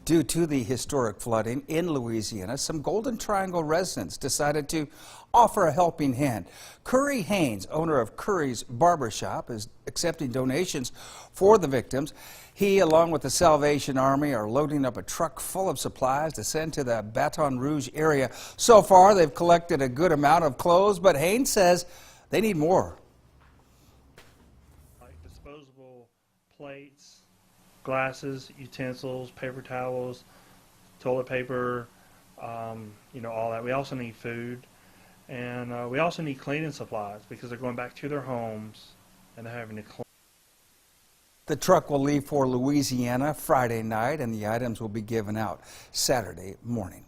Due to the historic flooding in Louisiana, some Golden Triangle residents decided to offer a helping hand. Currie, owner of Currie's Barber Shop, is accepting donations for the victims. He, along with the Salvation Army, are loading up a truck full of supplies to send to the Baton Rouge area. So far, they've collected a good amount of clothes, but Haynes says they need more. Like disposable plates, glasses, utensils, paper towels, toilet paper, all that. We also need food, and we also need cleaning supplies because they're going back to their homes and they're having to clean. The truck will leave for Louisiana Friday night, and the items will be given out Saturday morning.